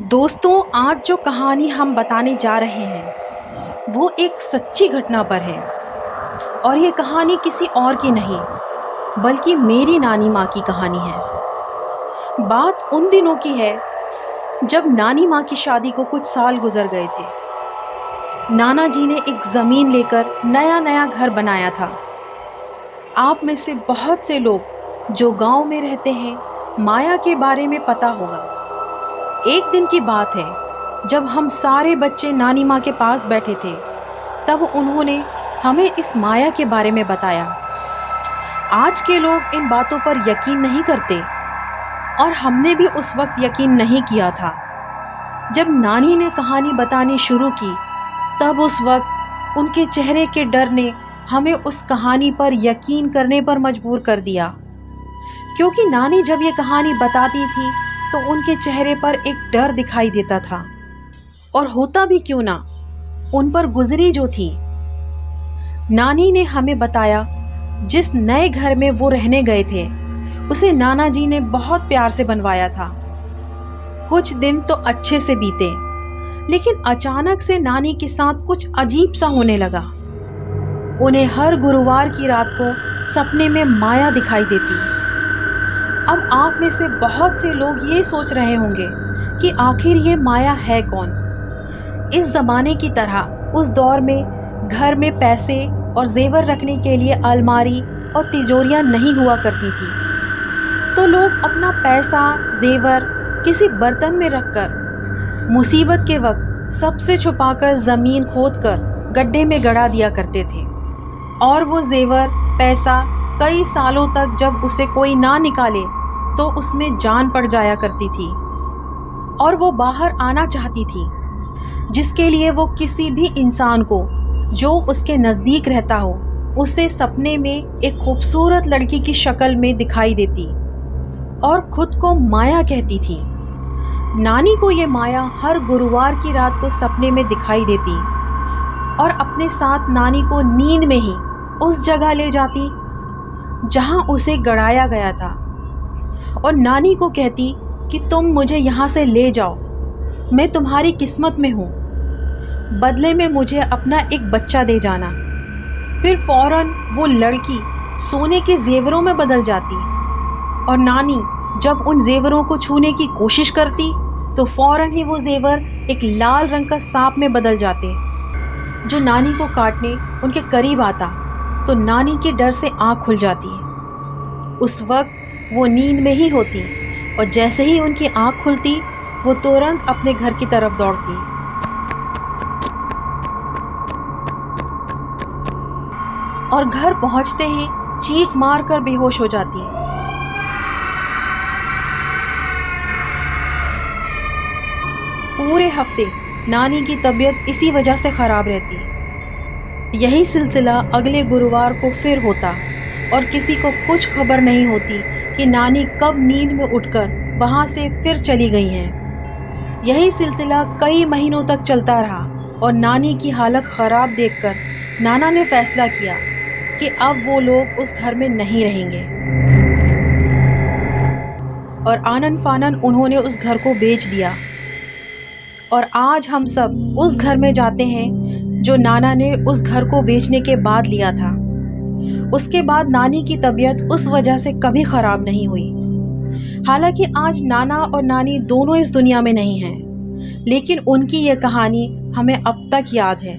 दोस्तों, आज जो कहानी हम बताने जा रहे हैं वो एक सच्ची घटना पर है। और ये कहानी किसी और की नहीं बल्कि मेरी नानी माँ की कहानी है। बात उन दिनों की है जब नानी माँ की शादी को कुछ साल गुजर गए थे। नाना जी ने एक ज़मीन लेकर नया नया घर बनाया था। आप में से बहुत से लोग जो गांव में रहते हैं माया के बारे में पता होगा। एक दिन की बात है जब हम सारे बच्चे नानी माँ के पास बैठे थे, तब उन्होंने हमें इस माया के बारे में बताया। आज के लोग इन बातों पर यकीन नहीं करते और हमने भी उस वक्त यकीन नहीं किया था। जब नानी ने कहानी बतानी शुरू की तब उस वक्त उनके चेहरे के डर ने हमें उस कहानी पर यकीन करने पर मजबूर कर दिया। क्योंकि नानी जब ये कहानी बताती थी तो उनके चेहरे पर एक डर दिखाई देता था। और होता भी क्यों ना, उन पर गुजरी जो थी। नानी ने हमें बताया जिस नए घर में वो रहने गए थे उसे नाना जी ने बहुत प्यार से बनवाया था। कुछ दिन तो अच्छे से बीते, लेकिन अचानक से नानी के साथ कुछ अजीब सा होने लगा। उन्हें हर गुरुवार की रात को सपने में माया दिखाई देती। अब आप में से बहुत से लोग ये सोच रहे होंगे कि आखिर ये माया है कौन। इस ज़माने की तरह उस दौर में घर में पैसे और जेवर रखने के लिए अलमारी और तिजोरियां नहीं हुआ करती थी, तो लोग अपना पैसा जेवर किसी बर्तन में रखकर मुसीबत के वक्त सबसे छुपाकर ज़मीन खोदकर गड्ढे में गड़ा दिया करते थे। और वो जेवर पैसा कई सालों तक जब उसे कोई ना निकाले तो उसमें जान पड़ जाया करती थी और वो बाहर आना चाहती थी, जिसके लिए वो किसी भी इंसान को जो उसके नज़दीक रहता हो उसे सपने में एक खूबसूरत लड़की की शक्ल में दिखाई देती और खुद को माया कहती थी। नानी को ये माया हर गुरुवार की रात को सपने में दिखाई देती और अपने साथ नानी को नींद में ही उस जगह ले जाती जहां उसे गड़ाया गया था और नानी को कहती कि तुम मुझे यहाँ से ले जाओ, मैं तुम्हारी किस्मत में हूँ, बदले में मुझे अपना एक बच्चा दे जाना। फिर फौरन वो लड़की सोने के जेवरों में बदल जाती और नानी जब उन जेवरों को छूने की कोशिश करती तो फौरन ही वो जेवर एक लाल रंग का सांप में बदल जाते, जो नानी को काटने उनके करीब आता तो नानी के डर से आँख खुल जाती। उस वक्त वो नींद में ही होती और जैसे ही उनकी आँख खुलती वो तुरंत अपने घर की तरफ दौड़ती। और घर पहुंचते ही चीख मार कर बेहोश हो जाती। पूरे हफ्ते नानी की तबीयत इसी वजह से खराब रहती। यही सिलसिला अगले गुरुवार को फिर होता और किसी को कुछ खबर नहीं होती कि नानी कब नींद में उठकर वहाँ से फिर चली गई हैं। यही सिलसिला कई महीनों तक चलता रहा और नानी की हालत ख़राब देखकर नाना ने फैसला किया कि अब वो लोग उस घर में नहीं रहेंगे और आनन फानन उन्होंने उस घर को बेच दिया। और आज हम सब उस घर में जाते हैं जो नाना ने उस घर को बेचने के बाद लिया था। उसके बाद नानी की तबीयत उस वजह से कभी ख़राब नहीं हुई। हालांकि आज नाना और नानी दोनों इस दुनिया में नहीं हैं, लेकिन उनकी ये कहानी हमें अब तक याद है।